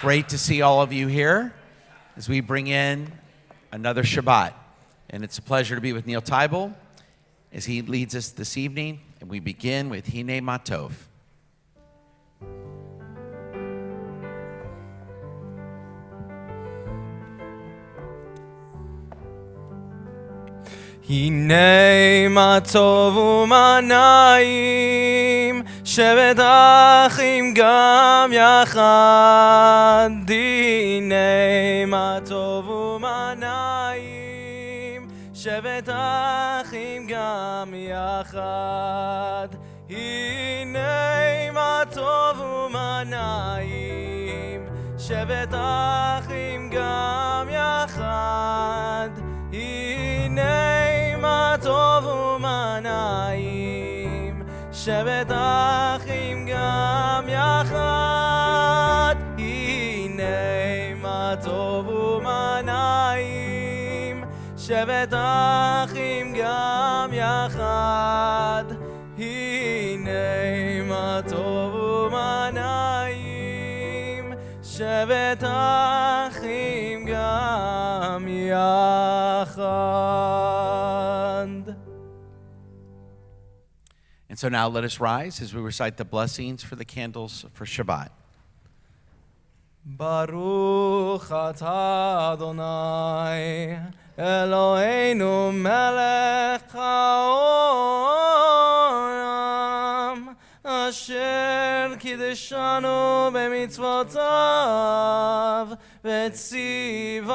Great to see all of you here as we bring in another Shabbat. And it's a pleasure to be with Neil Teibel as he leads us this evening. And we begin with Hine Matov. הנה מה טוב ומה נעים, שבת אחים גם יחד. הנה מה טוב ומה נעים, שבת אחים גם יחד. הנה מה טוב ומה נעים, שבת אחים גם יחד. הנה מה טוב ומה נעים, שבת אחים גם יחד. הנה מה טוב ומה נעים, שבת אחים גם יחד. הנה מה טוב ומה נעים, שבת אחים גם יחד. And so now let us rise as we recite the blessings for the candles for Shabbat. Baruch atah Adonai Eloheinu melech haolam, asher kiddushanu b'mitzvotav v'tzivanu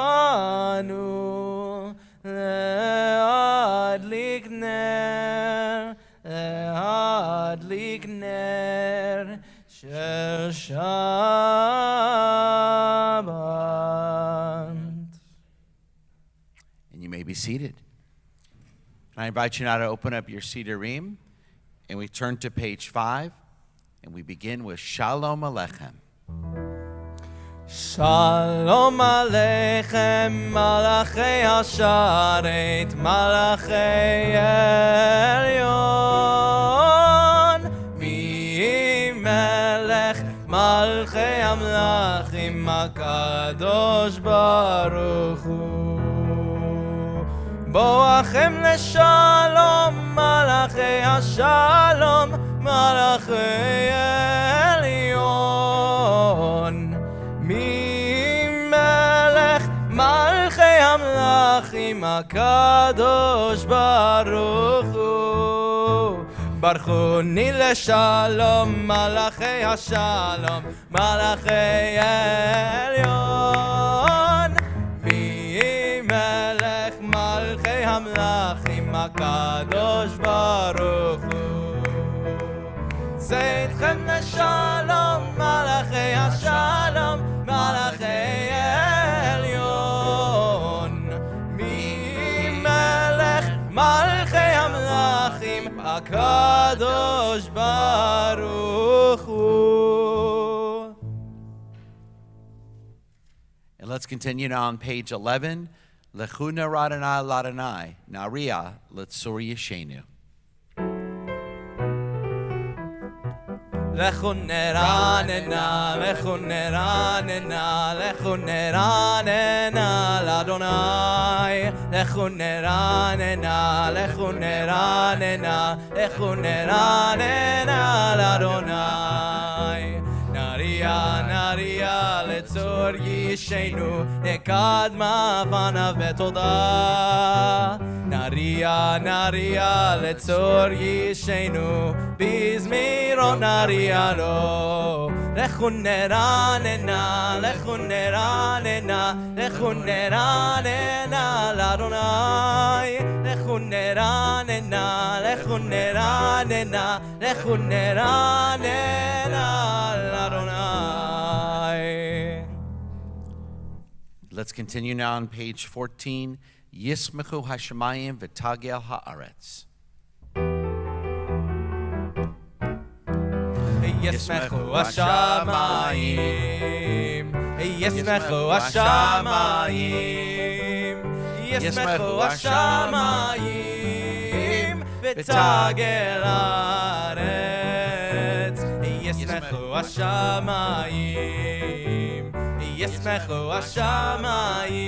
le'adlik ner, le'adlik ner shel Shabbat. And you may be seated. And I invite you now to open up your Sidurim, and we turn to page 5, and we begin with Shalom Aleichem. Shalom Aleichem, Malachei Hasharet, Malachei Elyon, Mi Melech, Malchei Amlachim, HaKadosh Baruch Hu. Boachem leshalom, Malachei Hashalom, Malachei Elyon, ממלך מלכי המלכים הקדוש ברוך הוא. ברכוני לשלום, מלאכי השלום, מלאכי עליון. ממלך מלכי המלכים הקדוש ברוך הוא. צאתכם לשלום, מלאכי השלום, מלאכי עליון. ממלך מלכי המלכים הקדוש ברוך הוא. And let's continue now on page 11. Lechu Naradana Ladonai, Naria Letzur Yeshenu. לכו נרננה, לכו נרננה, לכו נרננה לאדוני. לכו נרננה, לכו נרננה, לכו נרננה לאדוני. נריה נריה לצור ישנו, נקדמה פניו בתודה. נריה נריה לצור ישנו, בזמירות נריה לו. לכו נרננה, לכו נרננה, לכו נרננה לאדוני. לכו נרננה, לכו נרננה, לכו נרננה לאדוני. Let's continue now on page 14. Yismechu Hashemayim v'tagel haaretz. ישמחו השמיים, ישמחו השמיים, ישמחו השמיים ותגל הארץ. ישמחו השמיים, ישמחו השמיים,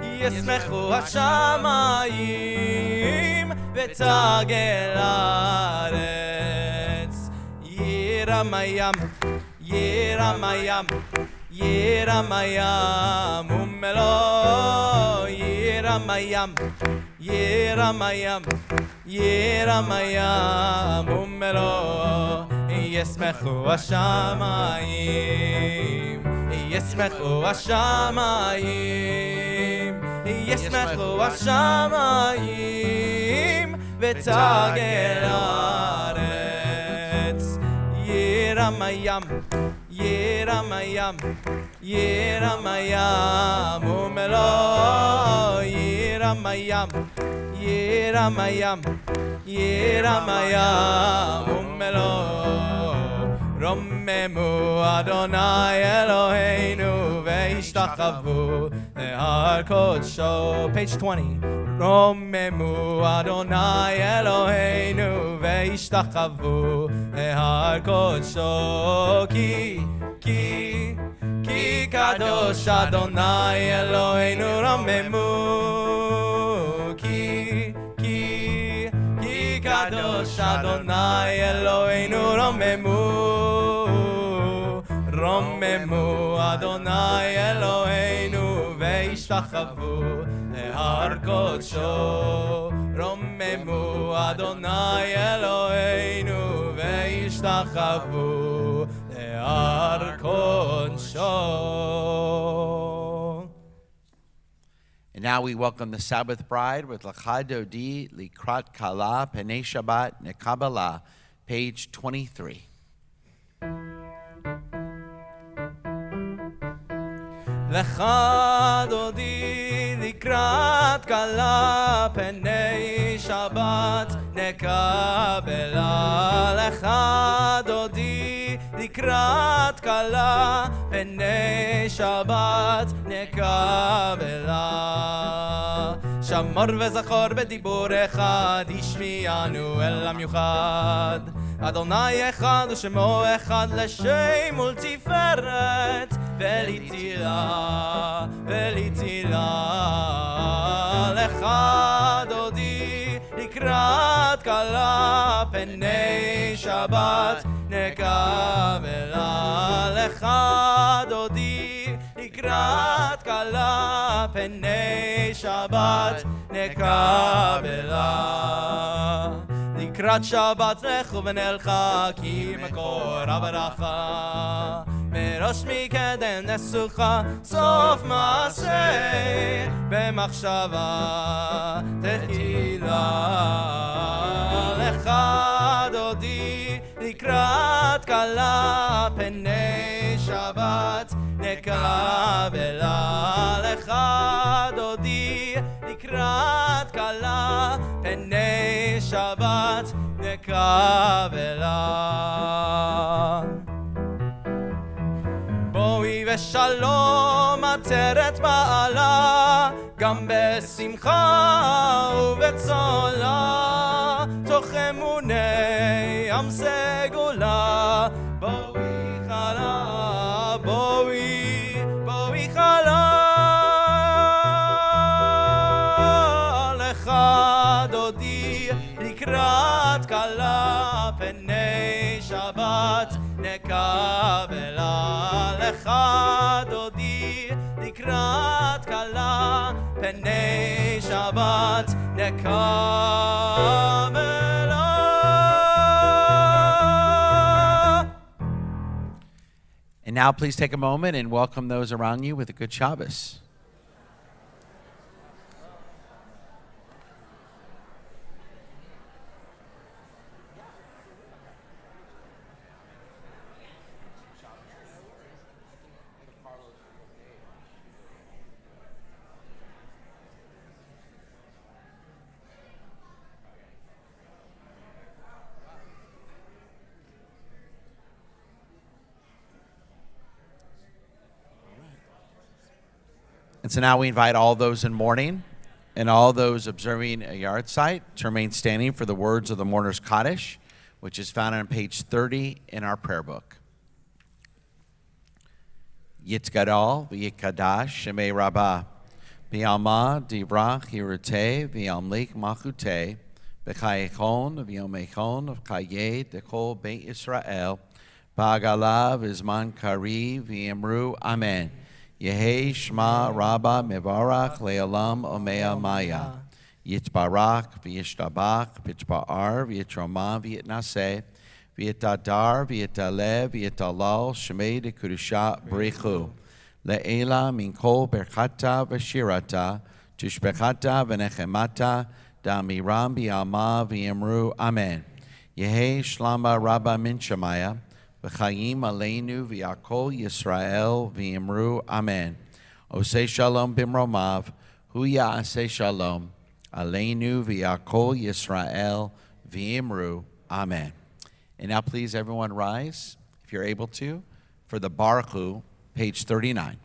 ישמחו השמיים, ותגל הארץ. ירם הים, ירם הים, ירם הים ומלוא. ירם הים, ירם הים, ירם הים ומלוא. ישמחו השמיים, ישמחו השמיים, ישמחו השמיים, ותגל הארץ. ירם הים, ירם הים, ירם הים ומלוא. ירם הים, ירם הים, ירם הים ומלוא. רוממו אדוני אלוהינו והשתחוו להר קודשו. Page 20. רוממו אדוני אלוהינו והשתחוו להר קודשו. כי קדוש אדוני אלוהינו רוממו. כי קדוש אדוני אלוהינו רוממו. רוממו אדוני אלוהינו והשתחוו להר קודשו. רוממו אדוני אלוהינו והשתחוו להר קודשו. And now we welcome the Sabbath bride with Lecha Dodi Likrat Kala Penei Shabbat Nekabala, page 23. Lecha Dodi Likrat Kala Penei Shabbat Nekabela. Lecha Dodi Likrat Kala Penei Shabbat Nekabela. שמור וזכור בדיבור אחד, ישמיענו אל המיוחד. אדוני אחד ושמו אחד, לשם ולתפארת ולתהילה ולתהילה. לך דודי לקראת כלה פני שבת נקבלה. לך דודי לקראת כלה פני שבת נקבלה. לקראת שבת לכו ונלכה, כי מקור הברכה. מראש מקדם נסוכה, סוף מעשה במחשבה תחילה. לך דודי לקראת כלה פני שבת נקבלה. לך דודי לקראת כלה פני שבת נקבלה. בואי ושלום עטרת בעלה, גם בשמחה ובצולה, תוך אמוני עם סגולה. בואי חלה, בואי חלה. לך דודי לקראת כלה פני שבת נקבלה. לך דודי לקראת כלה פני שבת נקבלה. And now please take a moment and welcome those around you with a good Shabbos. And so now we invite all those in mourning and all those observing a yard site to remain standing for the words of the mourner's Kaddish, which is found on page 30 in our prayer book. Yitzgadol v'yikadash shemei rabbah. V'yalma divrach hirute v'yamlik machute. V'chayechon v'yomechon v'chayeh dekol beit Yisrael. Ba'agalav v'zman kari v'yemru amen. Yehi shma rabba mevarach le'olam omea maya. Yitbarak v'yishtabach v'yitba'ar v'yitroma v'yitnaseh. V'yitadar v'yitaleh v'yitalal shemei dekurusha b'richu. Le'ela min kol berchata v'shirata tishbechata v'nechemata da'miram b'yalma v'yemru amen. Yehi shlama rabba min shemaya v'chayim aleinu v'yakol Yisrael v'yemru amen. Osei shalom b'mromav hu ya'aseh shalom aleinu v'yakol Yisrael v'yemru amen. And now please everyone rise, if you're able to, for the Baruch Hu, page 39.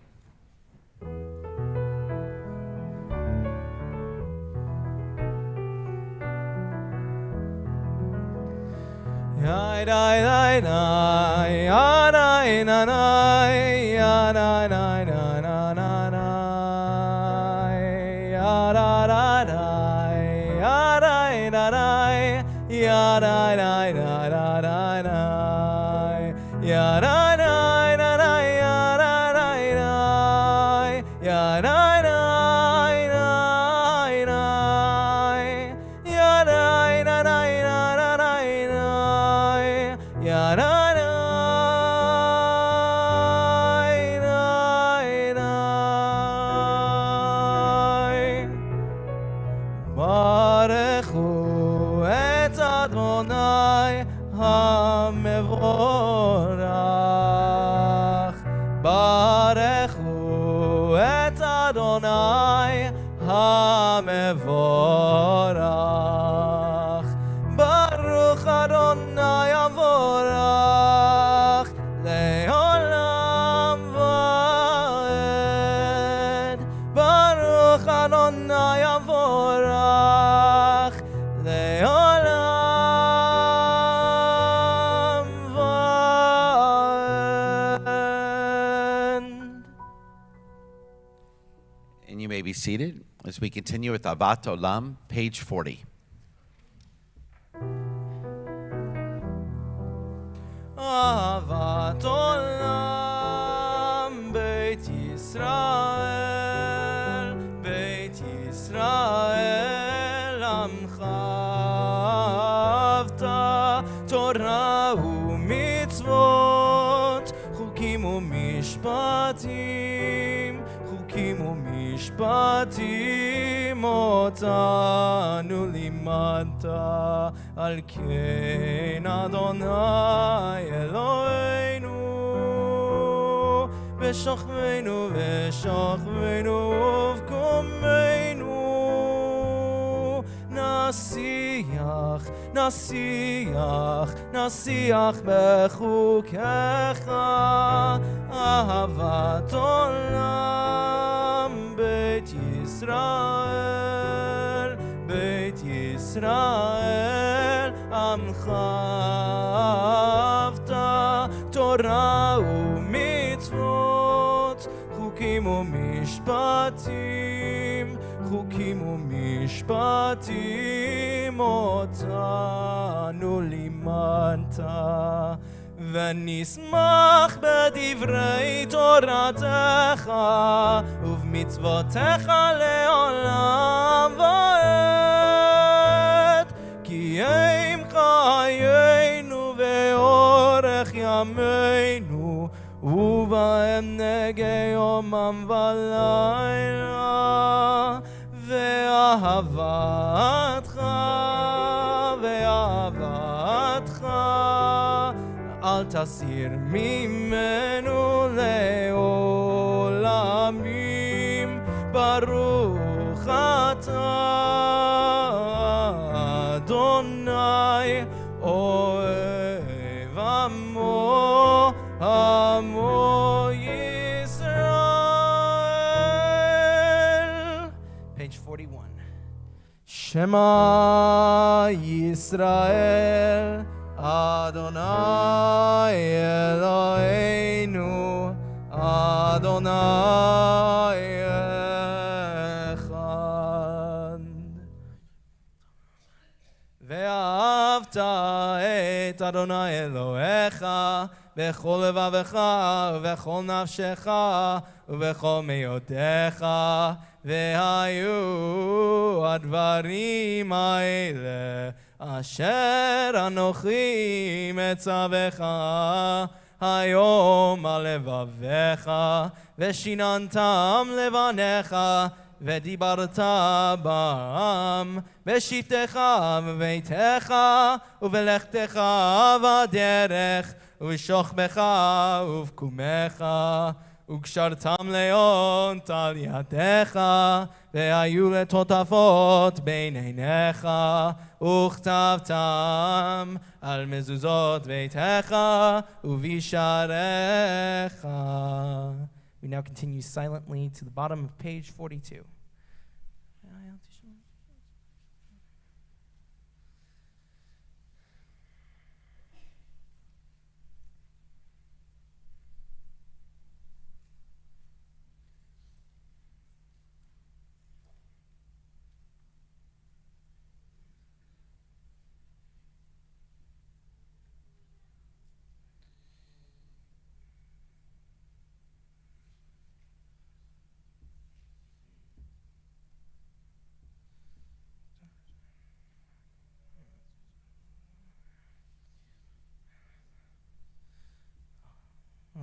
Be seated as we continue with Avat Olam, page 40. Avat Olam, Beit Yisrael, Beit Yisrael, Amcha Avta, Torah u'mitzvot, Chukim u'mishpatim, Chukim u'mishpatim otanu limata al ken Adonai Eloheinu v'shachveinu v'shachveinu uvkomeinu nasiach nasiach nasiach bechukecha ahavat olam Beit Yisrael, Beit Yisrael, Amcha Avta, Torah u'mitzvot, Chukim u'mishpatim, Chukim u'mishpatim, otanu limata. ונשמח בדברי תורתך ובמצוותיך לעולם ועד כי הם חיינו ואורך ימינו ובהם נגע יומם ולילה ואהבתך ואהבתך אל תסיר ממנו לעולמים ברוך אתה אדוני אוהב עמו עמו ישראל. Page 41. Shema Yisrael Adonai Eloheinu Adonai Adonai echad. ואהבת את אדוני אלוהיך בכל לבבך ובכל נפשך ובכל מאודיך, והיו הדברים האלה אשר אנוכי מצווך היום על לבביך, ושיננתם לבניך, ודיברת בם בשבתך ובביתך ובלכתך בדרך ובשוכבך ובקומך, וקשרתם להיות על ידיך, והיו לטוטפות בין עיניך, וכתבתם על מזוזות ביתך ובשעריך. We now continue silently to the bottom of page 42.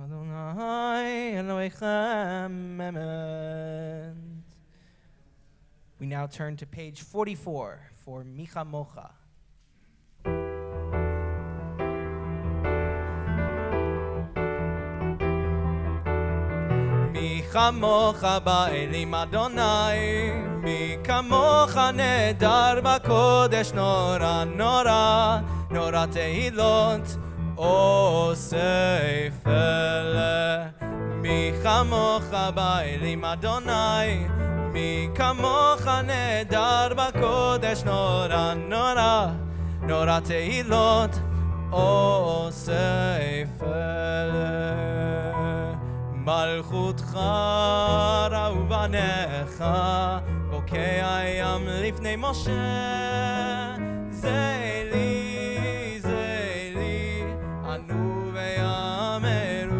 Adonai Elohechem, amen. We now turn to page 44 for Micha Mocha. מי כמוך באלים אדוני, מי כמוך נהדר בקודש, נורא נורא נורא תהילות אוסף אלה. מי כמוך באלים אדוני, מי כמוך נהדר בקודש, נורא נורא נורא תהילות אוסף אלה. מלכותך ראו בניך, בוקע ים לפני משה. זה לי, ענו ויאמרו.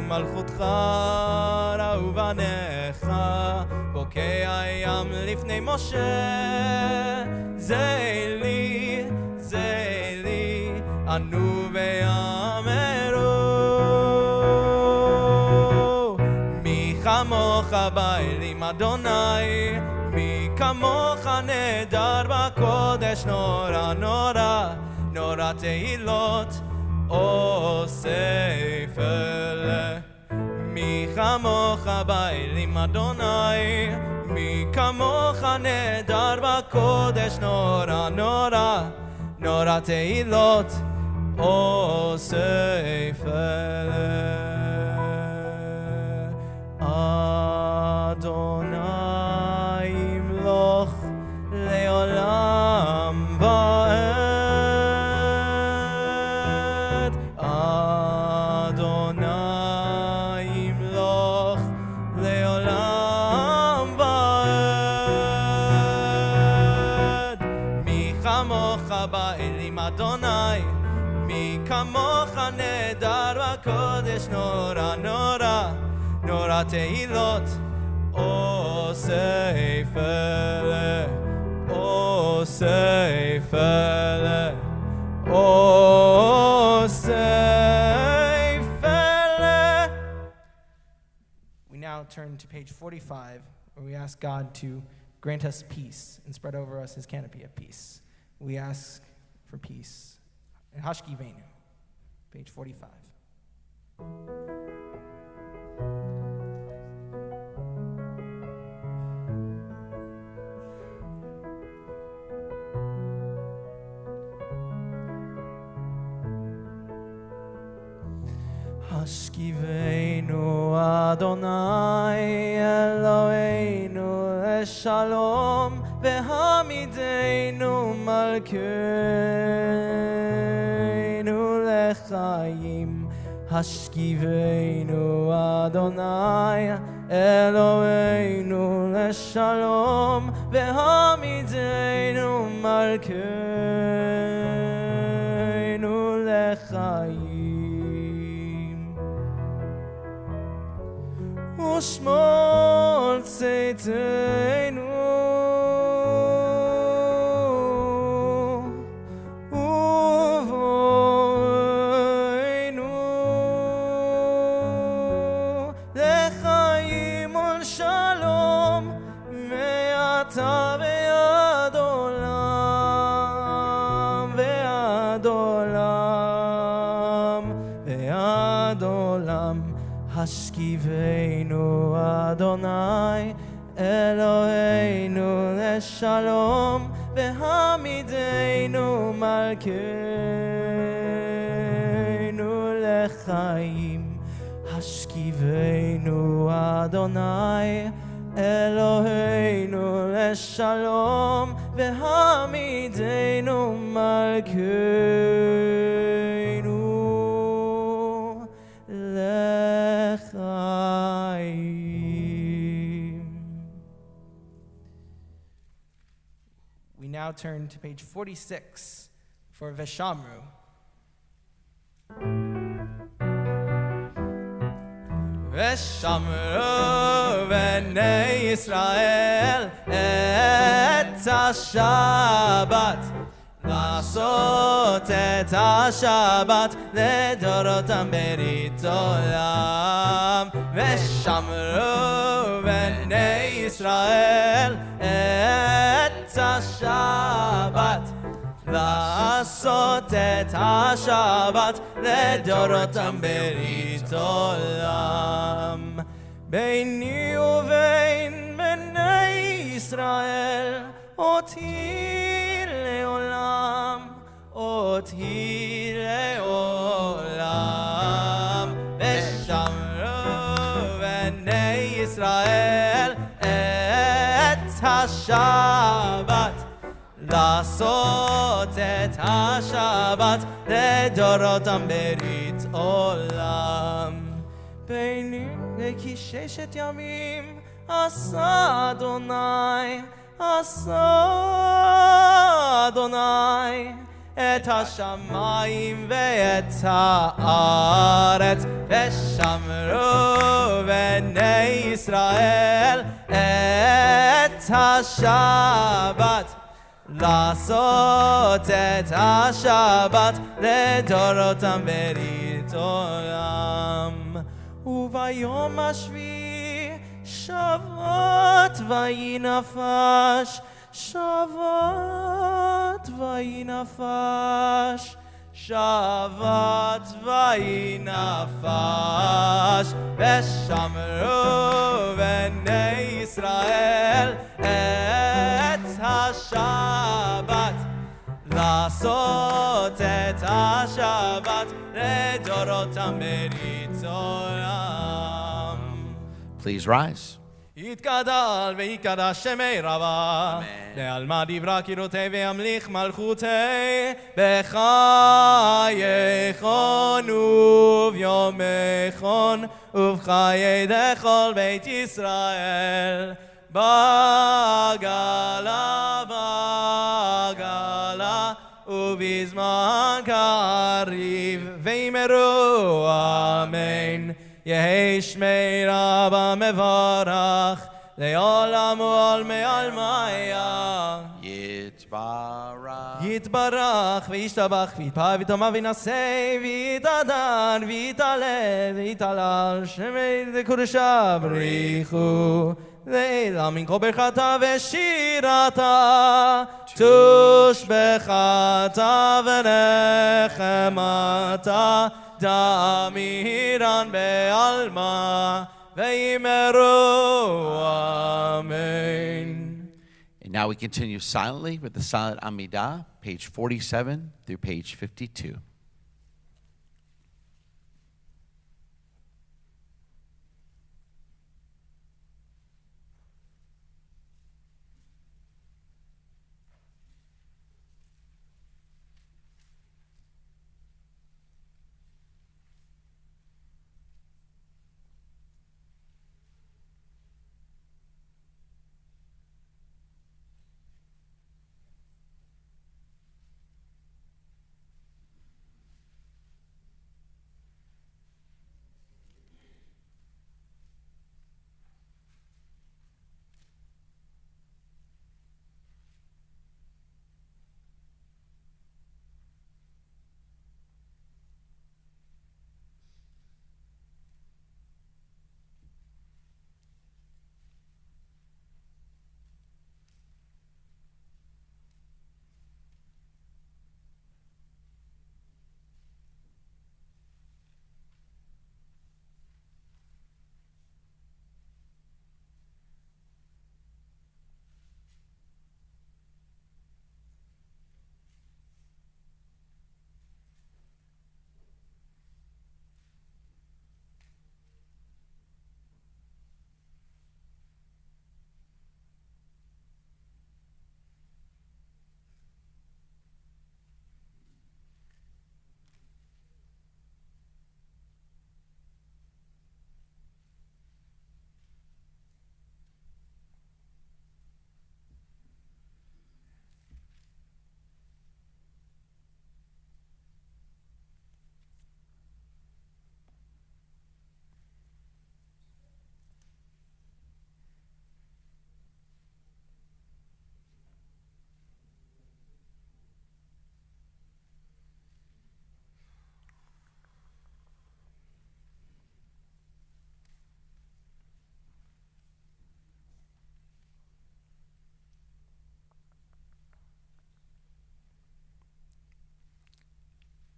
מלכותך ראו בניך, בוקע ים לפני משה. זה לי, ענו ויאמרו. כמוך באלים אדוני, מי כמוך נהדר בקודש, נורא נורא נורא תהילות אוסף אלה. מי כמוך באלים אדוני, מי כמוך נהדר בקודש, נורא נורא נורא תהילות אוסף אלה. אדוני ימלוך לעולם ועד. אדוני ימלוך לעולם ועד. מי כמוך באלים אדוני, מי כמוך נהדר בקודש, נורא נורא נורא תהילות אוסף אלה, אוסף אלה, אוסף אלה. We now turn to page 45, where we ask God to grant us peace and spread over us his canopy of peace. We ask for peace. Hashkivenu, page 45. השכיבנו אדוני אלוהינו לשלום, והעמידנו מלכנו לחיים. השכיבנו אדוני אלוהינו לשלום והעמידנו מלכנו לחיים ושמור צאתנו ועד עולם ועד עולם ועד עולם השכיבנו אדוני אלוהינו לשלום והעמידנו מלכנו לחיים השכיבנו אדוני אלוהינו לשלום והעמידנו מלכנו לחיים. We now turn to page 46 for Veshamru. ושמרו בני ישראל את השבת לעשות את השבת לדורותם ברית עולם ושמרו בני ישראל את השבת לעשות את השבת לדורותם ברית עולם ביני ובין בני ישראל אותי לעולם אותי לעולם ושמרו בני ישראל את השבת לעשות את השבת לדורותם ברית עולם ביני וכששת ימים עשה אדוני את השמיים ואת הארץ ושמרו בני ישראל את השבת לעשות את השבת לדורותם ברית עולם וביום השביעי שבת ויהי נפש שבת ויהי נפש שבת ויהי נפש ושמרו בני ישראל את השבת לעשות את השבת לדורותם ברית עולם. Please rise. יתגדל ויקדש שמי רבה לעלמא דברה קירותי וימליך מלכותי בחייכון וביומכון ובחיי דכל בית ישראל בגלה בגלה ובזמן קריב ואמרו אמן יהי שמי רבה מברך לעולם ועולמי עלמיה יתברך וישתבח ויתפאר ויתאמר וינשא ויתהדר ויתעלה ויתהלל שמי קודשה בריחו לעילם מן כל ברכתה ושירתה תושבחתה ונחמתה דמירן בעלמא ואמרו אמן. And now we continue silently with the silent Amidah, page 47 through page 52.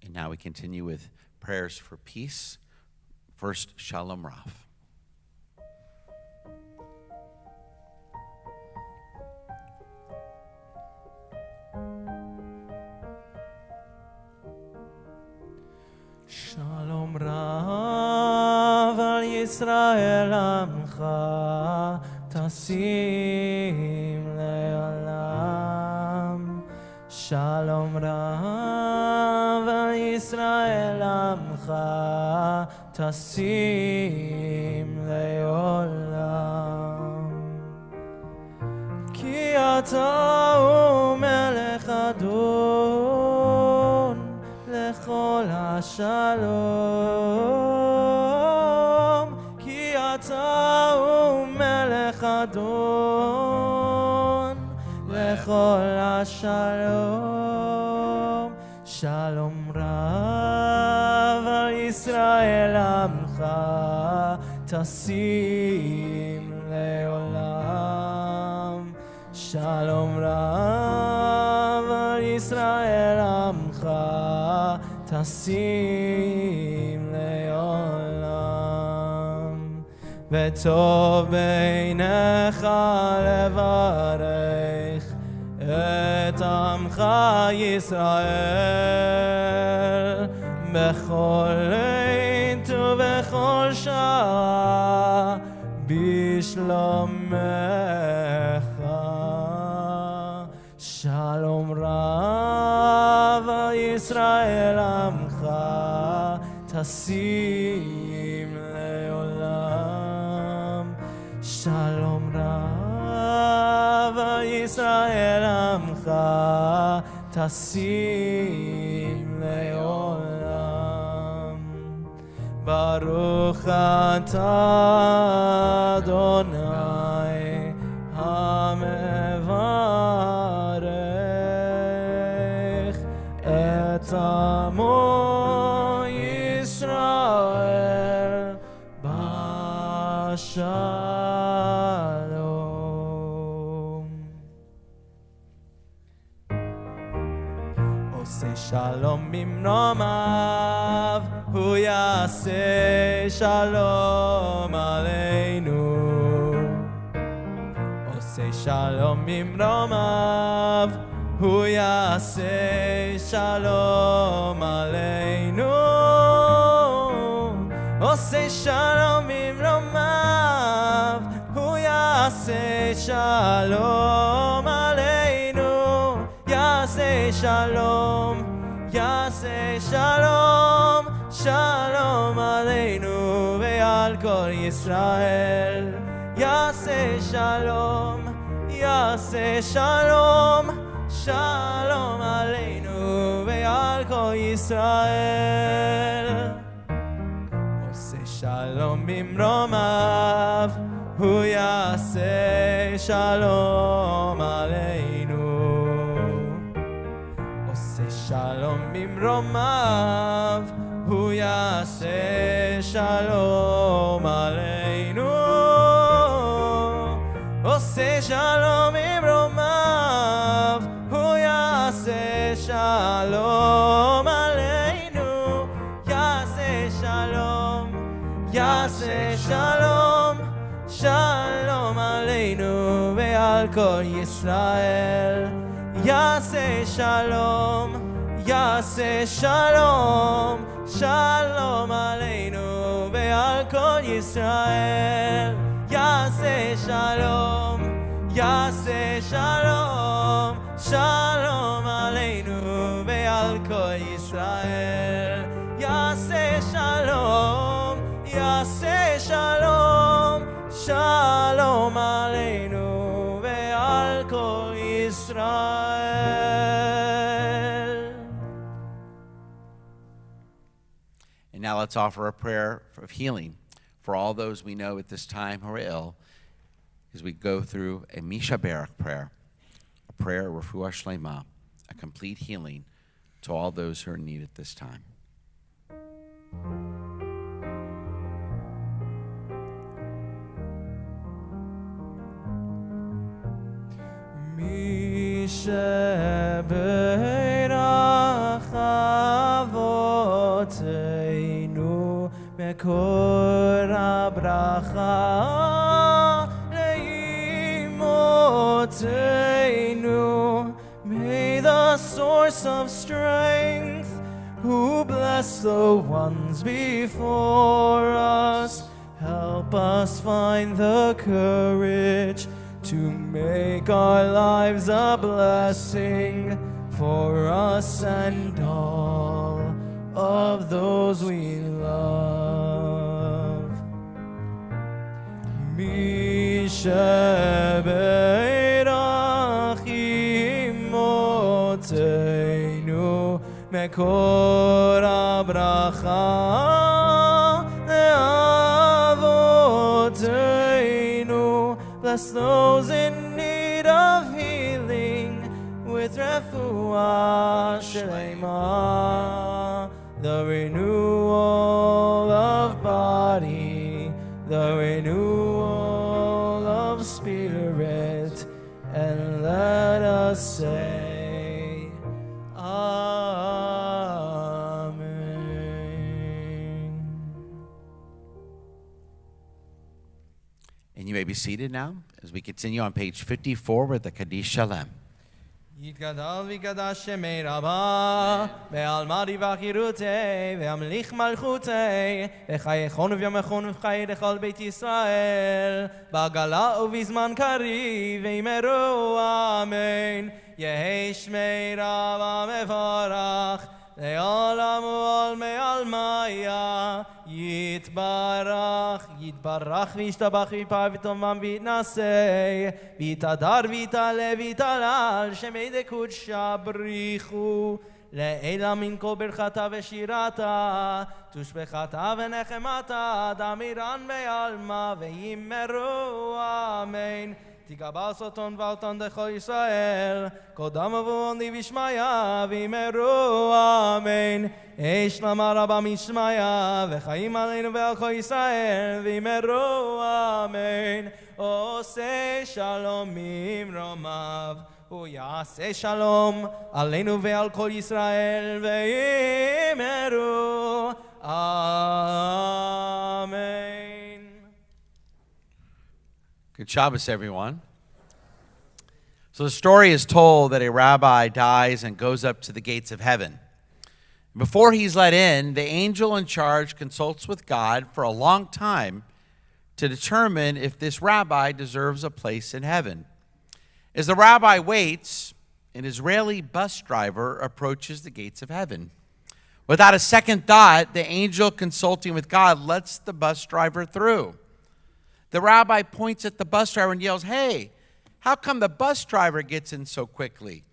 And now we continue with prayers for peace. First, Shalom Rav. Shalom Rav al Yisrael Amcha Tasim le'olam. Shalom Rav al Yisrael Amcha Tasim le'olam. Ki ata hu melech adon lechol hashalom. Ki ata hu melech adon lechol hashalom. Shalom Rav al Yisrael Amcha Tasim le'olam. Shalom Rav al Yisrael Amcha Tasim le'olam. V'tov beinecha levarech et Amcha Yisrael bechol leit uvechol shah bishlomecha. Shalom Rav al Yisrael Amcha Tasim le'olam. Shalom Rav al Yisrael Amcha Tasim le'olam. Baruch atah Adonai hamevarech et amo Yisrael b'shalom. Oseh shalom bimromav, hu yaseh shalom aleinu. Oseh shalom bimromav, hu yaseh shalom aleinu. Oseh shalom bimromav, hu yaseh shalom aleinu. Yaseh shalom, yaseh shalom, shalom aleinu ve'al kol Yisrael. Yaseh shalom, yaseh shalom, shalom aleinu ve'al kol Yisrael. Oseh shalom bimromav, hu yaseh shalom aleinu. Oseh shalom bimromav, hu yaseh shalom aleinu. Oseh shalom bimromav, hu yaseh shalom aleinu. Yaseh shalom, yaseh shalom, shalom aleinu ve'al kol Yisrael. Yaseh shalom, yaseh shalom, shalom aleinu ve'al kol Yisrael. Yaseh shalom, yaseh shalom, shalom aleinu ve'al kol Yisrael. Yaseh shalom, yaseh shalom, shalom aleinu ve'al kol Yisrael. And now let's offer a prayer of healing for all those we know at this time who are ill as we go through a Misha Barak prayer, a prayer of Refuah Shlema, a complete healing to all those who are in need at this time. Misha Barak Avo מקור הברכה לאמותינו. May the source of strength, who bless the ones before us, help us find the courage to make our lives a blessing for us and all of those we love. Misheberach imotenu mekor habracha le'avotenu. Bless those in need of healing with refuah shlema, the renewal of body, the renewal of spirit, and let us say Amen. And you may be seated now as we continue on page 54 with the Kaddish Shalem. יתגדל ויגדש שמי רבה, בעלמא דיבחירותי, והמליך מלכותי, וחייכון וביומכון ובחיי לכל בית ישראל, בעגלה ובזמן קריב, ואמרו אמן. יהי שמי רבה מבורך, לעולם ועולמי עלמיה, יתברך, יתברך וישתבח ויפאר ותאמם ויתנשא, ויתהדר ויתעלה ויתהלל, שמי דקודשא בריחו, לעילא מן כל ברכתה ושירתה, תושבחתה ונחמתה, דמירן בעלמא, ויאמרו אמן. תקבל סרטון ואותן דכל ישראל, קודם ובוני בשמיה, ואמרו אמן. שלמה רבה משמיה, וחיים עלינו ועל כל ישראל, ואמרו אמן. עושה שלום ממרומיו, הוא יעשה שלום עלינו ועל כל ישראל, ואמרו אמן. Good Shabbos, everyone. So the story is told that a rabbi dies and goes up to the gates of heaven. Before he's let in, the angel in charge consults with God for a long time to determine if this rabbi deserves a place in heaven. As the rabbi waits, an Israeli bus driver approaches the gates of heaven. Without a second thought, the angel consulting with God lets the bus driver through. The rabbi points at the bus driver and yells, "Hey, how come the bus driver gets in so quickly?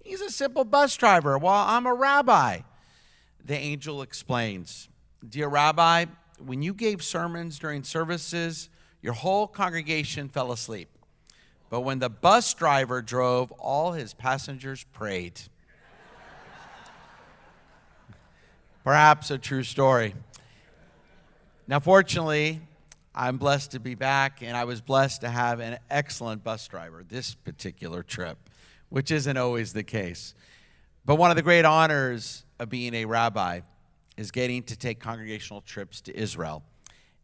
He's a simple bus driver while I'm a rabbi." The angel explains, "Dear rabbi, when you gave sermons during services, your whole congregation fell asleep. But when the bus driver drove, all his passengers prayed." Perhaps a true story. Now, fortunately, I'm blessed to be back, and I was blessed to have an excellent bus driver this particular trip, which isn't always the case. But one of the great honors of being a rabbi is getting to take congregational trips to Israel.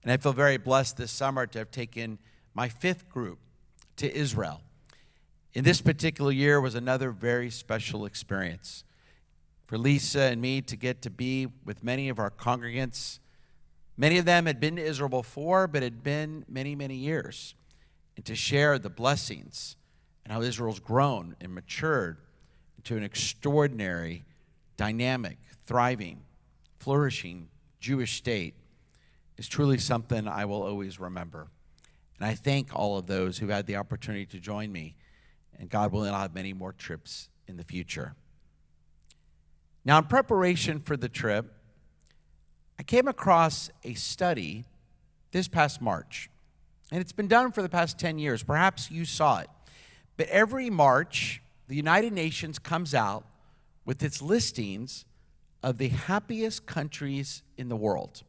And I feel very blessed this summer to have taken my 5th group to Israel. In this particular year was another very special experience for Lisa and me to get to be with many of our congregants. Many of them had been to Israel before, but had been many, many years. And to share the blessings and how Israel's grown and matured into an extraordinary, dynamic, thriving, flourishing Jewish state is truly something I will always remember. And I thank all of those who had the opportunity to join me. And God willing, I'll have many more trips in the future. Now, in preparation for the trip, I came across a study this past March, and it's been done for the past 10 years. Perhaps you saw it. But every March, the United Nations comes out with its listings of the happiest countries in the world.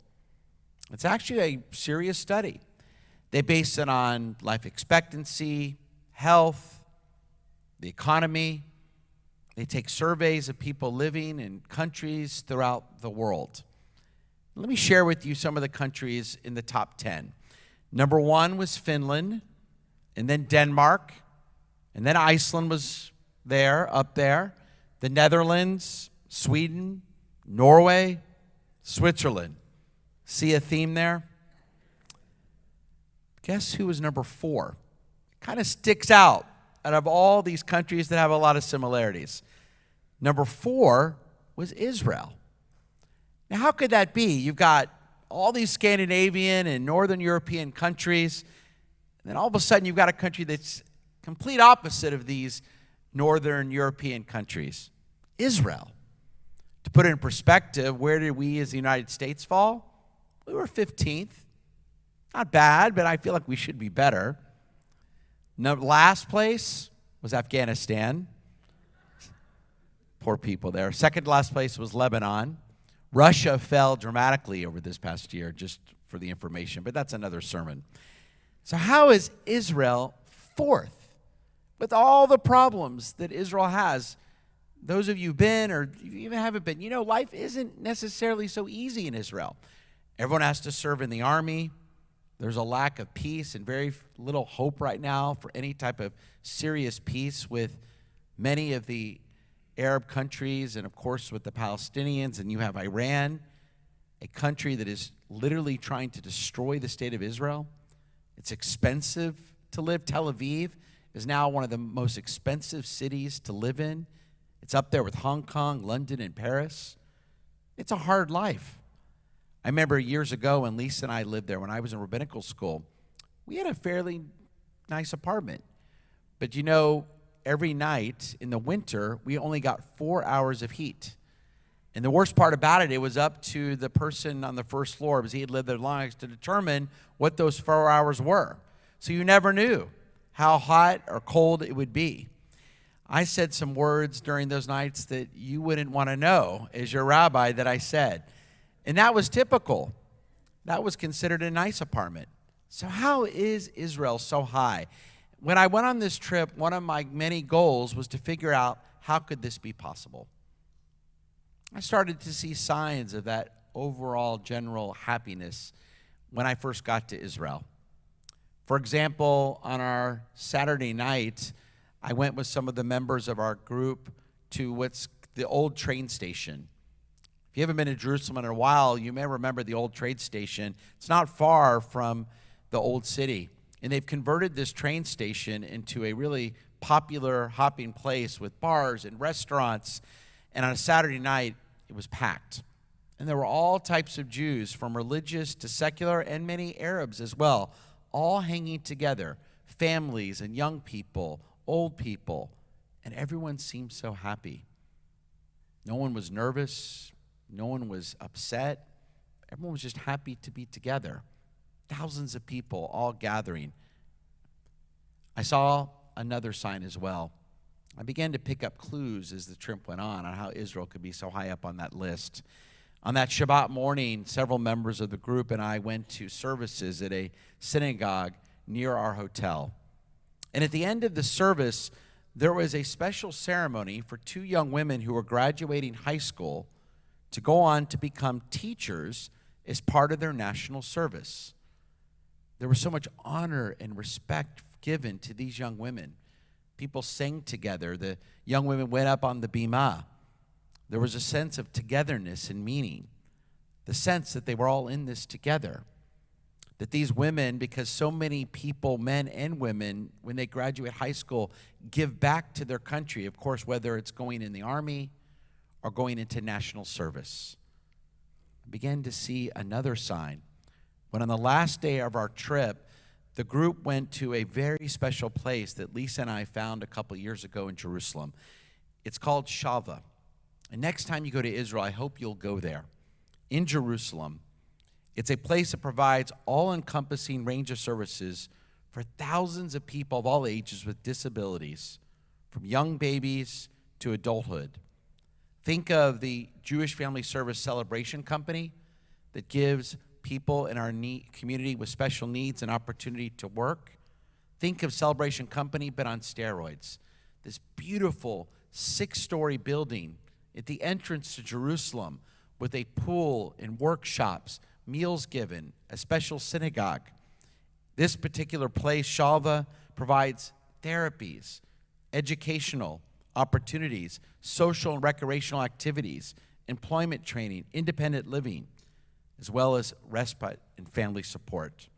It's actually a serious study. They base it on life expectancy, health, the economy. They take surveys of people living in countries throughout the world. Let me share with you some of the countries in the top 10. Number 1 was Finland, and then Denmark, and then Iceland was there, up there. The Netherlands, Sweden, Norway, Switzerland. See a theme there? Guess who was number 4? Kind of sticks out of all these countries that have a lot of similarities. Number 4 was Israel. Now, how could that be? You've got all these Scandinavian and Northern European countries, and then all of a sudden you've got a country that's complete opposite of these Northern European countries, Israel. To put it in perspective, where did we as the United States fall? We were 15th. Not bad, but I feel like we should be better. Last place was Afghanistan. Poor people there. Second to last place was Lebanon. Russia fell dramatically over this past year, just for the information, but that's another sermon. So how is Israel 4th? With all the problems that Israel has, those of you who've been or you even haven't been, you know, life isn't necessarily so easy in Israel. Everyone has to serve in the army. There's a lack of peace and very little hope right now for any type of serious peace with many of the Arab countries and, of course, with the Palestinians. And you have Iran, a country that is literally trying to destroy the state of Israel. It's expensive to live. Tel Aviv is now one of the most expensive cities to live in. It's up there with Hong Kong, London, and Paris. It's a hard life. I remember years ago when Lisa and I lived there, when I was in rabbinical school, we had a fairly nice apartment. But you know, every night in the winter, we only got 4 hours of heat. And the worst part about it, it was up to the person on the first floor, because he had lived there long, to determine what those 4 hours were. So you never knew how hot or cold it would be. I said some words during those nights that you wouldn't want to know as your rabbi that I said. And that was typical. That was considered a nice apartment. So how is Israel so high? When I went on this trip, one of my many goals was to figure out how could this be possible. I started to see signs of that overall general happiness when I first got to Israel. For example, on our Saturday night, I went with some of the members of our group to what's the old train station. If you haven't been to Jerusalem in a while, you may remember the old train station. It's not far from the old city. And they've converted this train station into a really popular hopping place with bars and restaurants. And on a Saturday night, it was packed. And there were all types of Jews, from religious to secular, and many Arabs as well, all hanging together, families and young people, old people, and everyone seemed so happy. No one was nervous. No one was upset. Everyone was just happy to be together. Thousands of people all gathering. I saw another sign as well. I began to pick up clues as the trip went on how Israel could be so high up on that list. On that Shabbat morning, several members of the group and I went to services at a synagogue near our hotel. And at the end of the service, there was a special ceremony for 2 young women who were graduating high school to go on to become teachers as part of their national service. There was so much honor and respect given to these young women. People sang together. The young women went up on the bima. There was a sense of togetherness and meaning, the sense that they were all in this together. That these women, because so many people, men and women, when they graduate high school, give back to their country, of course, whether it's going in the army or going into national service. I began to see another sign. When on the last day of our trip, the group went to a very special place that Lisa and I found a couple years ago in Jerusalem. It's called Shava. And next time you go to Israel, I hope you'll go there. In Jerusalem, it's a place that provides all-encompassing range of services for thousands of people of all ages with disabilities, from young babies to adulthood. Think of the Jewish Family Service Celebration Company that gives people in our community with special needs an opportunity to work. Think of Celebration Company, but on steroids. This beautiful 6-story building at the entrance to Jerusalem with a pool and workshops, meals given, a special synagogue. This particular place, Shalva, provides therapies, educational opportunities, social and recreational activities, employment training, independent living, as well as respite and family support.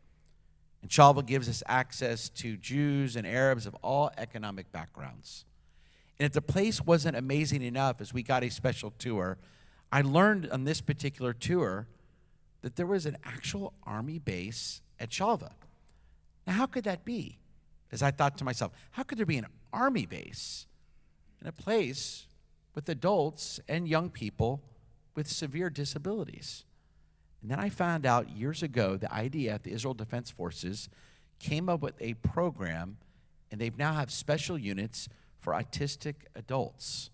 And Shalva gives us access to Jews and Arabs of all economic backgrounds. And if the place wasn't amazing enough, as we got a special tour, I learned on this particular tour that there was an actual army base at Shalva. Now, how could that be? As I thought to myself, how could there be an army base in a place with adults and young people with severe disabilities? And then I found out years ago the IDF, the Israel Defense Forces, came up with a program, and they now have special units for autistic adults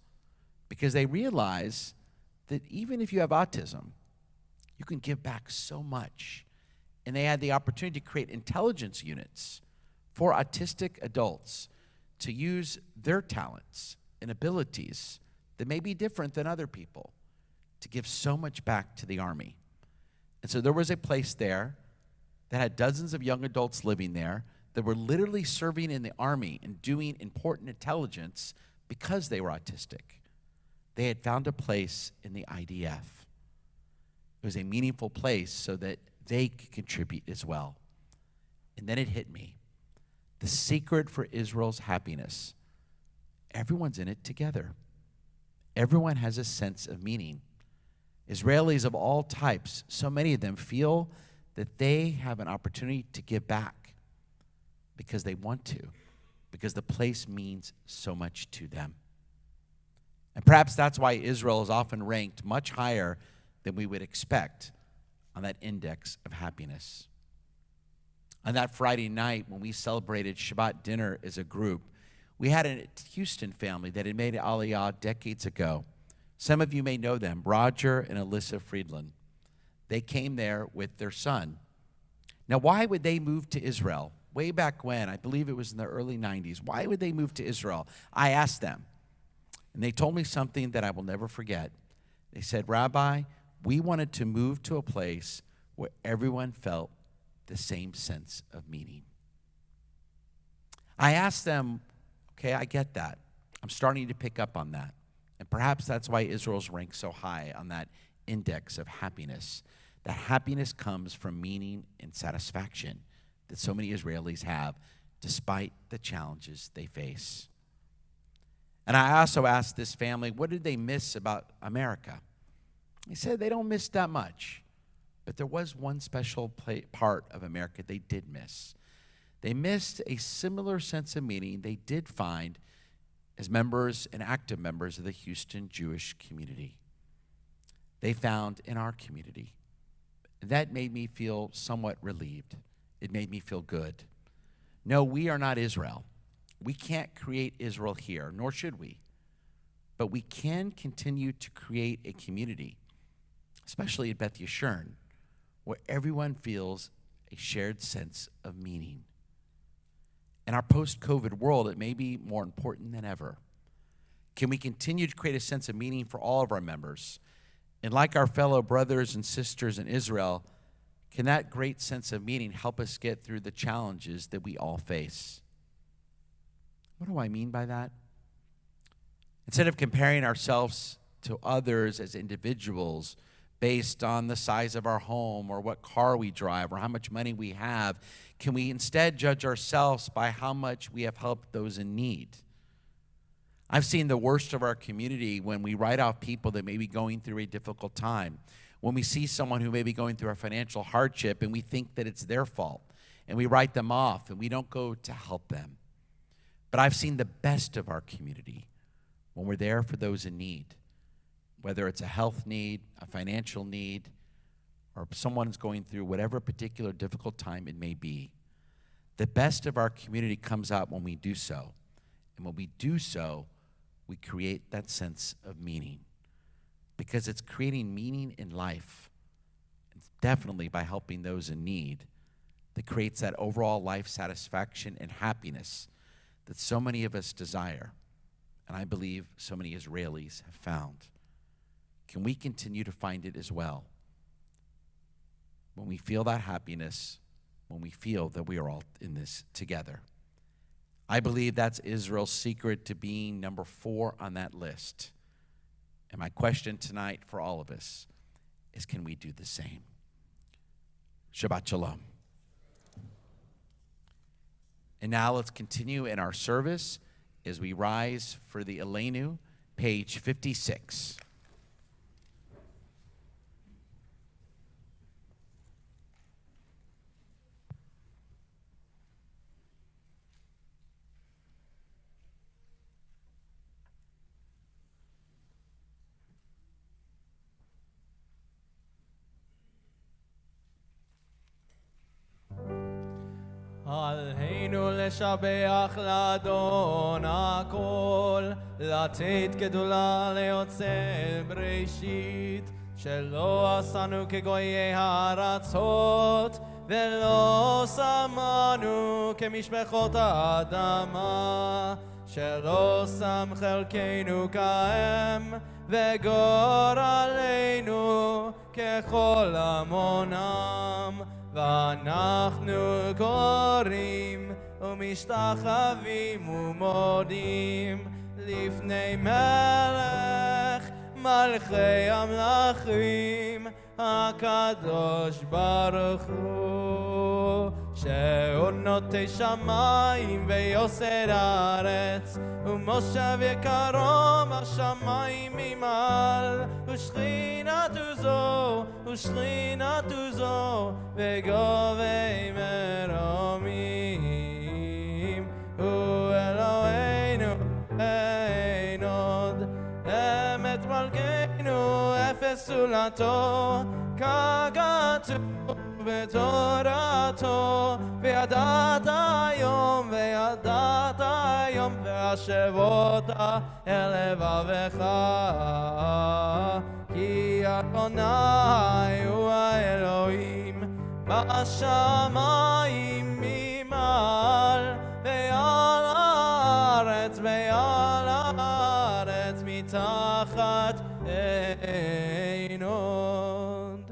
because they realize that even if you have autism, you can give back so much. And they had the opportunity to create intelligence units for autistic adults to use their talents and abilities that may be different than other people to give so much back to the Army. And so there was a place there that had dozens of young adults living there that were literally serving in the Army and doing important intelligence because they were autistic. They had found a place in the IDF. It was a meaningful place so that they could contribute as well. And then it hit me. The secret for Israel's happiness. Everyone's in it together. Everyone has a sense of meaning. Israelis of all types, so many of them feel that they have an opportunity to give back because they want to, because the place means so much to them. And perhaps that's why Israel is often ranked much higher than we would expect on that index of happiness. On that Friday night when we celebrated Shabbat dinner as a group, we had a Houston family that had made Aliyah decades ago. Some of you may know them, Roger and Alyssa Friedland. They came there with their son. Now, why would they move to Israel? Way back when, I believe it was in the early 90s, why would they move to Israel? I asked them, and they told me something that I will never forget. They said, Rabbi, we wanted to move to a place where everyone felt the same sense of meaning. I asked them, okay, I get that. I'm starting to pick up on that. And perhaps that's why Israel's ranked so high on that index of happiness. That happiness comes from meaning and satisfaction that so many Israelis have despite the challenges they face. And I also asked this family, what did they miss about America? They said they don't miss that much. But there was one special part of America they did miss. They missed a similar sense of meaning they did find as members and active members of the Houston Jewish community. They found in our community. That made me feel somewhat relieved. It made me feel good. No, we are not Israel. We can't create Israel here, nor should we. But we can continue to create a community, especially at Beth Yeshurun, where everyone feels a shared sense of meaning. In our post-COVID world, it may be more important than ever. Can we continue to create a sense of meaning for all of our members? And like our fellow brothers and sisters in Israel, can that great sense of meaning help us get through the challenges that we all face? What do I mean by that? Instead of comparing ourselves to others as individuals based on the size of our home or what car we drive or how much money we have, can we instead judge ourselves by how much we have helped those in need? I've seen the worst of our community when we write off people that may be going through a difficult time, when we see someone who may be going through a financial hardship and we think that it's their fault, and we write them off and we don't go to help them. But I've seen the best of our community when we're there for those in need, whether it's a health need, a financial need, or someone's going through whatever particular difficult time it may be. The best of our community comes out when we do so. And when we do so, we create that sense of meaning. Because it's creating meaning in life, definitely by helping those in need, that creates that overall life satisfaction and happiness that so many of us desire, and I believe so many Israelis have found. can we continue to find it as well? When we feel that happiness, when we feel that we are all in this together. I believe that's Israel's secret to being number 4 on that list. And my question tonight for all of us is, can we do the same? Shabbat Shalom. And now let's continue in our service as we rise for the Elenu, page 56. עלינו לשבח לאדון הכל, לתת גדולה ליוצר בראשית, שלא עשנו כגויי הארצות, ולא שמנו כמשפחות האדמה, שלא שם חלקנו כאם, וגורלנו ככל המונם. ואנחנו קוראים ומשתחווים ומודים לפני מלך מלכי המלכים הקדוש ברוך הוא, שהוא נוטה שמיים ויוסר הארץ, ומושב יקרו בשמיים ממעל, ושכינתו זו בגובי מרומים. הוא אלוהינו אין עוד, אמת מלכנו אפס זולתו, ככתוב בתורתו, וידעת היום והשבות אל לבבך, כי אדוני הוא האלוהים בשמיים ממעל, ועל הארץ מתחת אין עוד.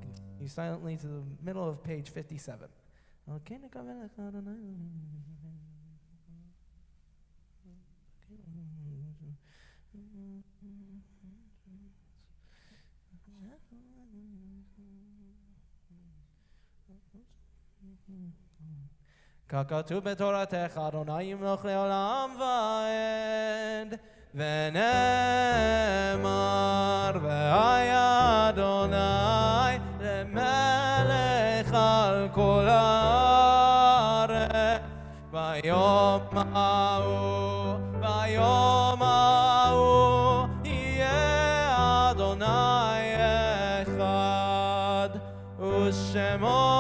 Continue silently to the middle of page 57. ככתוב בתורתך, אדוני ימלוך לעולם ועד, ונאמר, והיה אדוני למלך על כל הארץ. ביום ההוא יהיה אדוני אחד, ושמו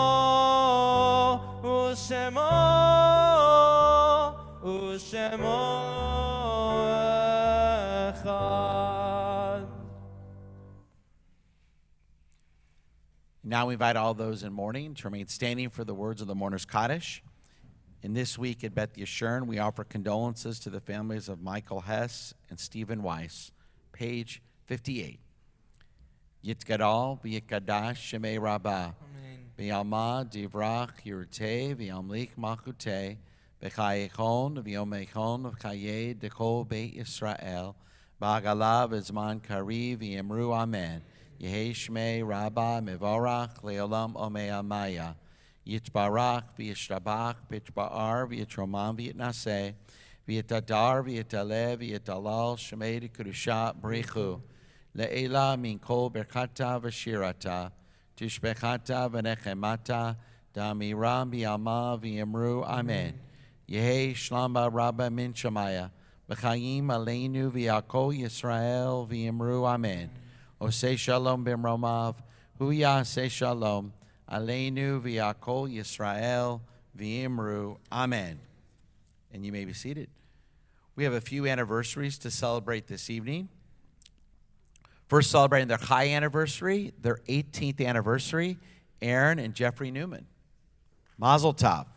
אחד. Now we invite all those in mourning to remain standing for the words of the mourner's Kaddish. And this week at Beth Yeshurun, we offer condolences to the families of Michael Hess and Stephen Weiss, page 58. Yitgadal v'yitgadash shemei rabbah, v'yalma divrach yirteh v'yamlik malchuteh, v'chayechon v'yomechon v'chayeh dekol beit Yisrael, ba'agalav v'zman kariv v'yemru amen. Yehei shmei rabbah mevorach leolam omei amaya. Yitbarach v'yishtabach v'yitba'ar v'yitromam v'yitnaseh v'yitadar v'yitaleh v'yitalal shemei d'kedusha b'richu le'ela min kol berkata v'shirata tishbechata v'nechemata da'amiram v'yalma v'yemru amen. Yehei shlamba rabba min shamaya v'chayim aleinu v'yakol Yisrael v'yemru amen. Oseh shalom b'mromav hu yaseh shalom Aleinu v'yakol Yisrael v'imru. Amen. And you may be seated. We have a few anniversaries to celebrate this evening. First, celebrating their high anniversary, their 18th anniversary, Aaron and Jeffrey Newman. Mazel tov.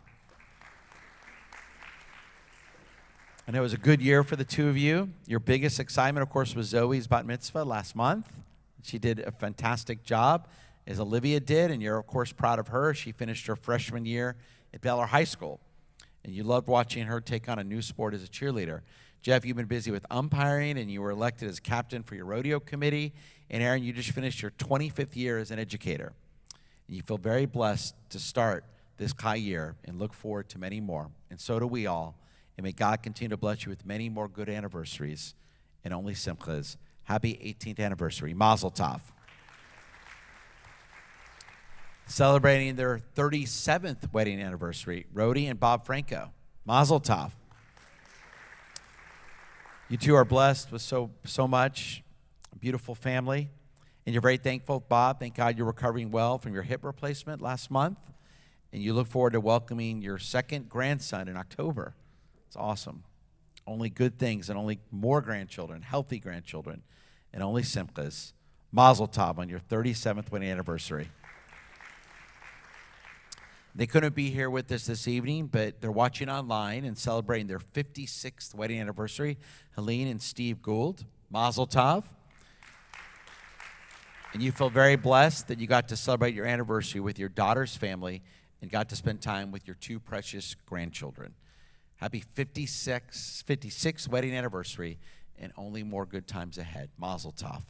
I know it was a good year for the two of you. Your biggest excitement, of course, was Zoe's bat mitzvah last month. She did a fantastic job, as Olivia did, and you're, of course, proud of her. She finished her freshman year at Baylor High School, and you loved watching her take on a new sport as a cheerleader. Jeff, you've been busy with umpiring, and you were elected as captain for your rodeo committee. And Aaron, you just finished your 25th year as an educator. And you feel very blessed to start this Chai year and look forward to many more. And so do we all. And may God continue to bless you with many more good anniversaries and only simchas. Happy 18th anniversary. Mazel tov. Celebrating their 37th wedding anniversary, Rhodey and Bob Franco. Mazel tov. You two are blessed with so much. A beautiful family. And you're very thankful, Bob. Thank God you're recovering well from your hip replacement last month. And you look forward to welcoming your second grandson in October. It's awesome. Only good things and only more grandchildren, healthy grandchildren, and only simchas. Mazel tov on your 37th wedding anniversary. They couldn't be here with us this evening, but they're watching online and celebrating their 56th wedding anniversary. Helene and Steve Gould, Mazel tov. And you feel very blessed that you got to celebrate your anniversary with your daughter's family and got to spend time with your two precious grandchildren. Happy 56th wedding anniversary and only more good times ahead. Mazel tov.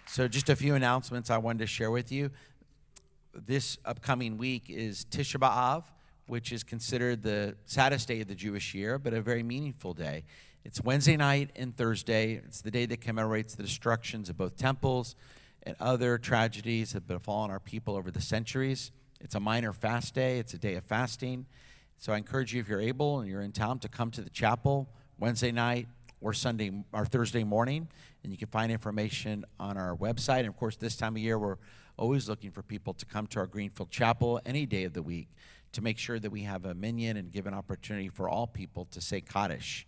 So just a few announcements I wanted to share with you. This upcoming week is Tisha B'Av, which is considered the saddest day of the Jewish year, but a very meaningful day. It's Wednesday night and Thursday. It's the day that commemorates the destructions of both temples and other tragedies that have befallen our people over the centuries. It's a minor fast day. It's a day of fasting. So I encourage you, if you're able and you're in town, to come to the chapel Wednesday night or Thursday morning. And you can find information on our website. And of course, this time of year, we're always looking for people to come to our Greenfield Chapel any day of the week to make sure that we have a minyan and give an opportunity for all people to say Kaddish.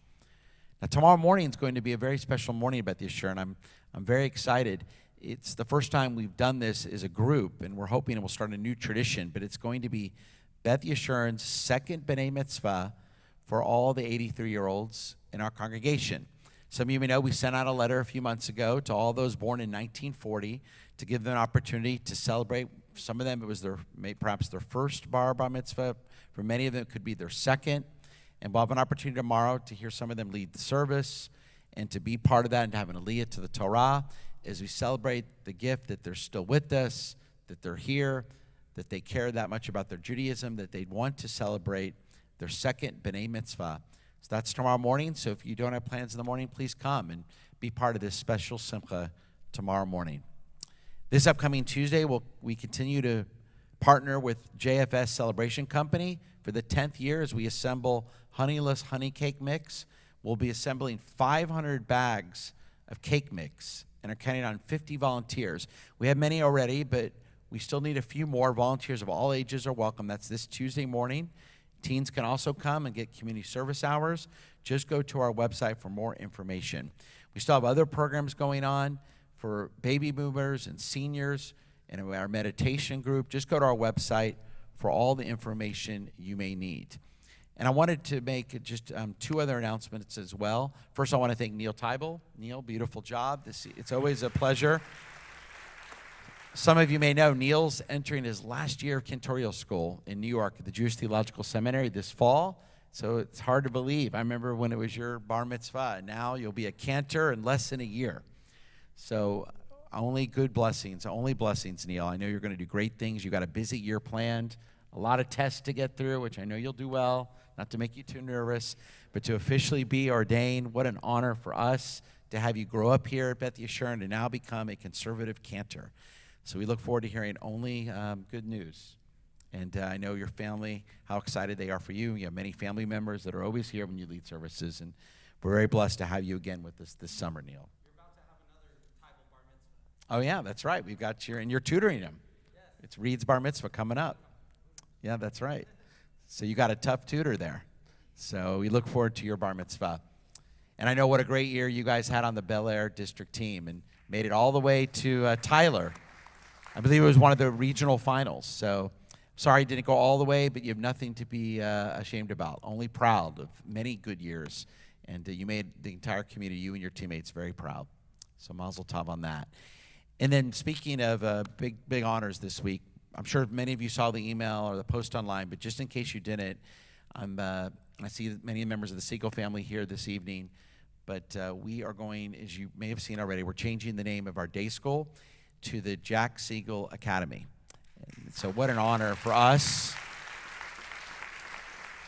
Now, tomorrow morning is going to be a very special morning about this year, and I'm very excited. It's the first time we've done this as a group, and we're hoping it will start a new tradition, but it's going to be Beth Yeshurn's second B'nai Mitzvah for all the 83-year-olds in our congregation. Some of you may know we sent out a letter a few months ago to all those born in 1940 to give them an opportunity to celebrate. Some of them, it was perhaps their first bar mitzvah. For many of them, it could be their second. And we'll have an opportunity tomorrow to hear some of them lead the service and to be part of that and to have an aliyah to the Torah as we celebrate the gift that they're still with us, that they're here, that they care that much about their Judaism, that they want to celebrate their second B'nai Mitzvah. So that's tomorrow morning. So if you don't have plans in the morning, please come and be part of this special simcha tomorrow morning. This upcoming Tuesday, we continue to partner with JFS Celebration Company for the 10th year as we assemble honeyless honey cake mix. We'll be assembling 500 bags of cake mix and are counting on 50 volunteers. We have many already, but we still need a few more. Volunteers of all ages are welcome. That's this Tuesday morning. Teens can also come and get community service hours. Just go to our website for more information. We still have other programs going on for baby boomers and seniors and our meditation group. Just go to our website for all the information you may need. And I wanted to make just two other announcements as well. First, I want to thank Neil Teibel. Neil, beautiful job. It's always a pleasure. Some of you may know Neil's entering his last year of cantorial school in New York at the Jewish Theological Seminary this fall. So it's hard to believe. I remember when it was your bar mitzvah, and now you'll be a cantor in less than a year. So only good blessings, Neil. I know you're going to do great things. You've got a busy year planned, a lot of tests to get through, which I know you'll do well, not to make you too nervous, but to officially be ordained. What an honor for us to have you grow up here at Beth Yeshurun and now become a conservative cantor. So we look forward to hearing only good news. And I know your family, how excited they are for you. You have many family members that are always here when you lead services, and we're very blessed to have you again with us this summer, Neil. You're about to have another Teibel bar mitzvah. Oh, yeah, that's right. We've got and you're tutoring him. Yes. It's Reed's bar mitzvah coming up. Yeah, that's right. So you got a tough tutor there. So we look forward to your bar mitzvah. And I know what a great year you guys had on the Bel Air district team and made it all the way to Tyler. I believe it was one of the regional finals. So sorry it didn't go all the way, but you have nothing to be ashamed about. Only proud of many good years And you made the entire community, you and your teammates, very proud. So mazel tov on that. And then speaking of big honors this week, I'm sure many of you saw the email or the post online, but just in case you didn't, I see many members of the Siegel family here this evening. But we are going, as you may have seen already, we're changing the name of our day school to the Jack Siegel Academy. And so what an honor for us.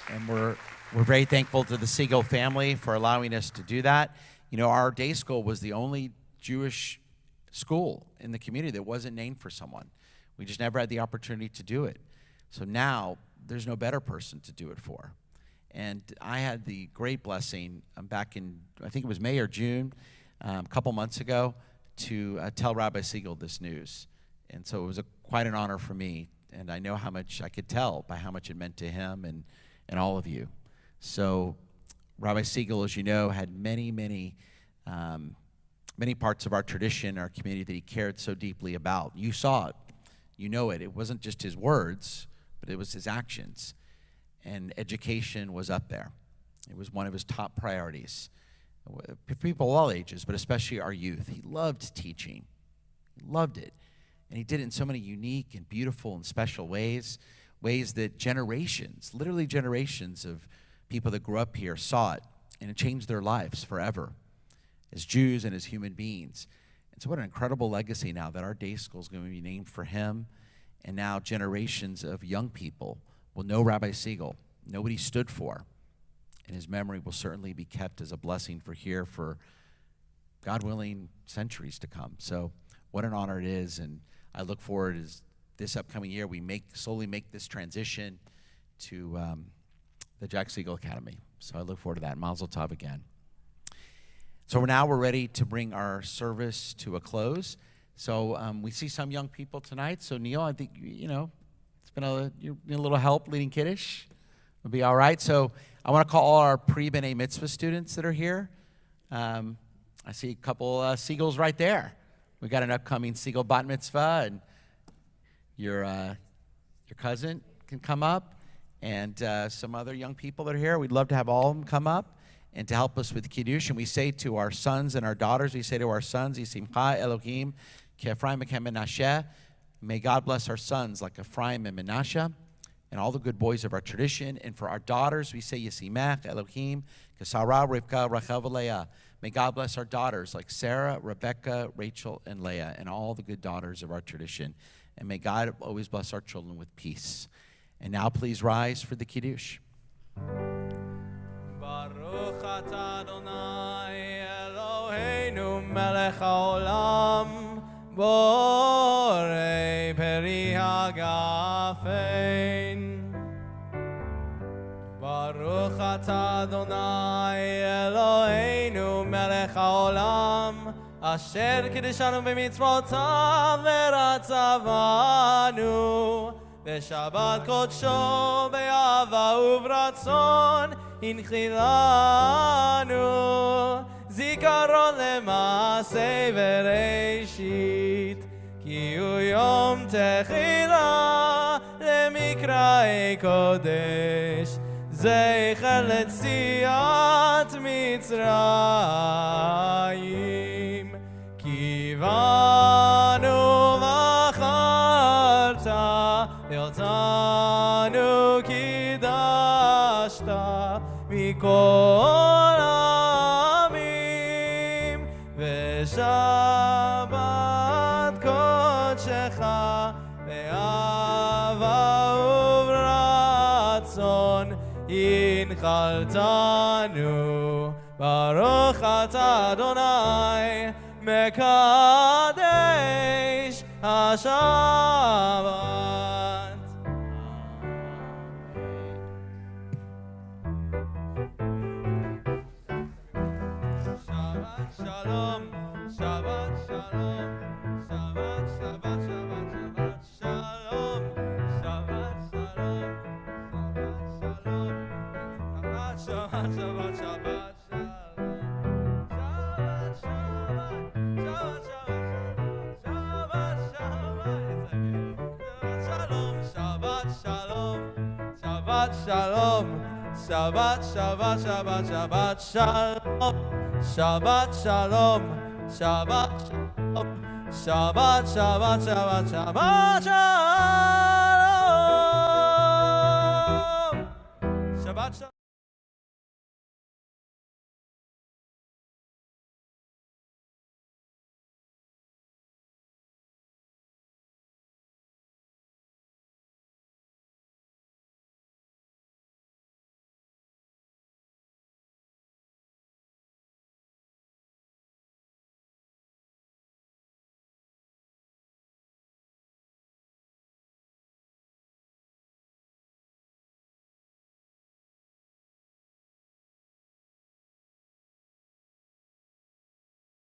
And we're very thankful to the Siegel family for allowing us to do that. You know, our day school was the only Jewish school in the community that wasn't named for someone. We just never had the opportunity to do it. So now there's no better person to do it for. And I had the great blessing back in, I think it was May or June, a couple months ago, to tell Rabbi Siegel this news. And so it was quite an honor for me. And I know how much I could tell by how much it meant to him and all of you. So Rabbi Siegel, as you know, had many parts of our tradition, our community that he cared so deeply about. You saw it. You know it. It wasn't just his words, but it was his actions. And education was up there. It was one of his top priorities. For people of all ages, but especially our youth. He loved teaching. He loved it. And he did it in so many unique and beautiful and special ways that generations, literally generations of people that grew up here saw it, and it changed their lives forever as Jews and as human beings. And so what an incredible legacy now that our day school is going to be named for him, and now generations of young people will know Rabbi Siegel, know what he stood for, and his memory will certainly be kept as a blessing for here for, God willing, centuries to come. So what an honor it is, and I look forward as this upcoming year we slowly make this transition to the Jack Siegel Academy. So I look forward to that. Mazel tov again. So now we're ready to bring our service to a close. So we see some young people tonight. So Neil, I think, you know, it's been a little help leading Kiddush. It'll be all right. So I want to call all our pre-B'nai Mitzvah students that are here. I see a couple Siegels right there. We got an upcoming Siegel Bat Mitzvah, and your cousin can come up, and some other young people that are here. We'd love to have all of them come up and to help us with Kiddush. And we say to our sons and our daughters, we say to our sons, Yisimcha Elohim ki Ephraim v'kem Menashe. May God bless our sons like Ephraim and Menashe, and all the good boys of our tradition. And for our daughters, we say Yisimach Elohim ki Sarah, Rivka, Rachel, v'Leah. May God bless our daughters like Sarah, Rebecca, Rachel, and Leah, and all the good daughters of our tradition. And may God always bless our children with peace. And now please rise for the Kiddush. Baruch atah Adonai Eloheinu melech haolam borei peri hagafein. Baruch atah Adonai Eloheinu melech haolam asher kiddushanu b'mitzvotav v'ratzavanu v'shabbat kodsho be'ava u'vratzon הנחילנו זיכרון למעשה וראשית כי הוא יום תחילה למקראי קודש זכר ליציאת מצרים כי באנו בחרת ואותנו קידשת מכל העמים ושבת קודשך באהבה וברצון הנחלתנו ברוך אתה אדוני מקדש השבת. Shalom, Shabbat, Shalom, Shabbat, Shabbat, Shabbat, Shabbat, Shalom, Shabbat, Shalom, Shabbat, Shabbat, Shabbat, Shabbat, Shabbat, Shalom, Shabbat, Shalom, Shabbat, Shalom, Shabbat, Shabbat, Shabbat, Shabbat Shalom. Shabbat Shalom. Shabbat Shalom. Shabbat, Shabbat, Shabbat, Shabbat Shalom. Shabbat Shalom.